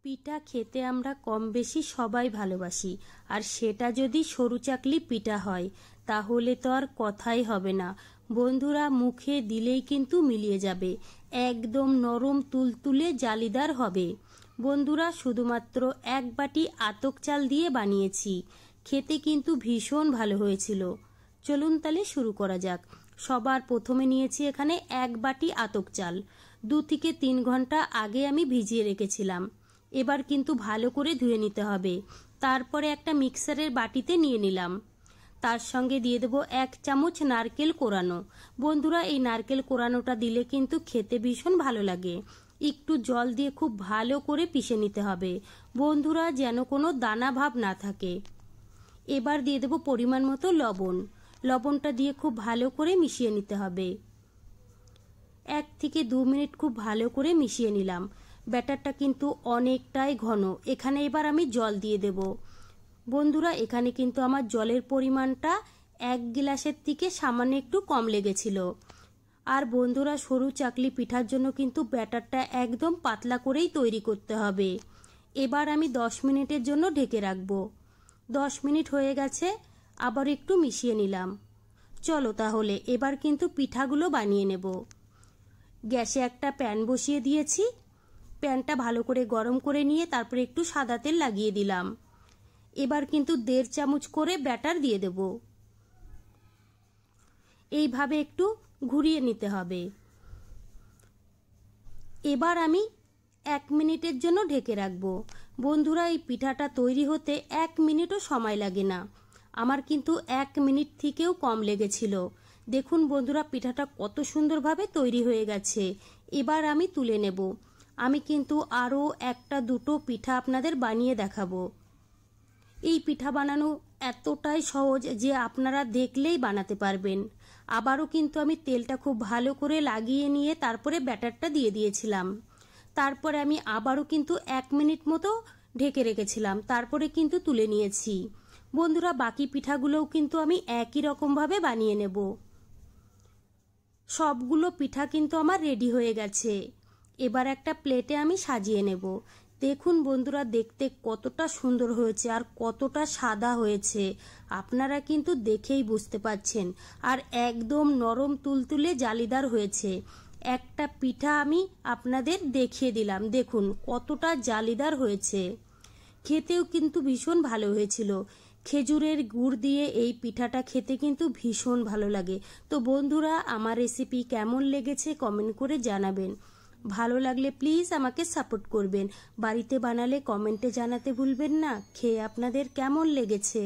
পিঠা খেতে আমরা কম বেশি সবাই ভালোবাসি, আর সেটা যদি সরু চাকলি পিঠা হয় তাহলে তো আর কথাই হবে না। বন্ধুরা, মুখে দিলেই কিন্তু মিলিয়ে যাবে, একদম নরম তুলতুলে জালিদার হবে। বন্ধুরা, শুধুমাত্র এক বাটি আতপ চাল দিয়ে বানিয়েছি, খেতে কিন্তু ভীষণ ভালো হয়েছিল। চলুন তাহলে শুরু করা যাক। সবার প্রথমে নিয়েছি এখানে এক বাটি আতপ চাল, 2 থেকে 3 ঘন্টা আগে আমি ভিজিয়ে রেখেছিলাম। এবার কিন্তু ভালো করে ধুয়ে নিতে হবে। তারপরে একটা মিক্সারের বাটিতে নিয়ে নিলাম। তার সঙ্গে দিয়ে দেবো 1 চামচ নারকেল কোরানো। বন্ধুরা, এই নারকেল কোরানোটা দিলে কিন্তু খেতে ভীষণ ভালো লাগে। একটু জল দিয়ে খুব ভালো করে পিষে নিতে হবে বন্ধুরা, যেন কোনো দানা ভাব না থাকে। এবার দিয়ে দেবো পরিমাণ মতো লবণ। লবণটা দিয়ে খুব ভালো করে মিশিয়ে নিতে হবে। 1 থেকে 2 মিনিট খুব ভালো করে মিশিয়ে নিলাম। ব্যাটারটা কিন্তু অনেকটাই ঘন। এখানে এবার আমি জল দিয়ে দেব। বন্ধুরা, এখানে কিন্তু আমার জলের পরিমাণটা 1 গ্লাসের থেকে সামান্য একটু কম লেগেছিল। আর বন্ধুরা, সরু চাকলি পিঠার জন্য কিন্তু ব্যাটারটা একদম পাতলা করেই তৈরি করতে হবে। এবার আমি 10 মিনিটের জন্য ঢেকে রাখবো। 10 মিনিট হয়ে গেছে, আবার একটু মিশিয়ে নিলাম। চলো তাহলে এবার কিন্তু পিঠাগুলো বানিয়ে নেব। গ্যাসে একটা প্যান বসিয়ে দিয়েছি। প্যানটা ভালো করে গরম করে নিয়ে তারপরে একটু সাদা তেল লাগিয়ে দিলাম। এবার কিন্তু 1.5 চামচ করে ব্যাটার দিয়ে দেব। এইভাবে একটু ঘুরিয়ে নিতে হবে। এবার আমি 1 মিনিটের জন্য ঢেকে রাখবো। বন্ধুরা, এই পিঠাটা তৈরি হতে 1 মিনিটও সময় লাগে না। আমার কিন্তু 1 মিনিট থেকেও কম লেগেছিল। দেখুন বন্ধুরা, পিঠাটা কত সুন্দরভাবে তৈরি হয়ে গেছে। এবার আমি তুলে নেব। আমি কিন্তু আরও 1-2টো পিঠা আপনাদের বানিয়ে দেখাবো। এই পিঠা বানানো এতটাই সহজ যে আপনারা দেখলেই বানাতে পারবেন। আবারও কিন্তু আমি তেলটা খুব ভালো করে লাগিয়ে নিয়ে তারপরে ব্যাটারটা দিয়ে দিয়েছিলাম। তারপরে আমি আবারও কিন্তু 1 মিনিট মতো ঢেকে রেখেছিলাম। তারপরে কিন্তু তুলে নিয়েছি। বন্ধুরা, বাকি পিঠাগুলোও কিন্তু আমি একই রকমভাবে বানিয়ে নেব। সবগুলো পিঠা কিন্তু আমার রেডি হয়ে গেছে। এবার একটা প্লেটে আমি সাজিয়ে নেব। দেখুন বন্ধুরা, দেখতে কতটা সুন্দর হয়েছে আর কতটা সাদা হয়েছে, আপনারা কিন্তু দেখেই বুঝতে পাচ্ছেন। আর একদম নরম তুলতুলে জালিদার হয়েছে। একটা পিঠা আমি আপনাদের দেখিয়ে দিলাম, দেখুন কতটা জালিদার হয়েছে। খেতেও কিন্তু ভীষণ ভালো হয়েছিল। খেজুরের গুড় দিয়ে এই পিঠাটা খেতে কিন্তু ভীষণ ভালো লাগে। তো বন্ধুরা, আমার রেসিপি কেমন লেগেছে কমেন্ট করে জানাবেন। ভালো লাগলে প্লিজ আমাকে সাপোর্ট করবেন। বাড়িতে বানালে কমেন্টে জানাতে ভুলবেন না খেয়ে আপনাদের কেমন লেগেছে।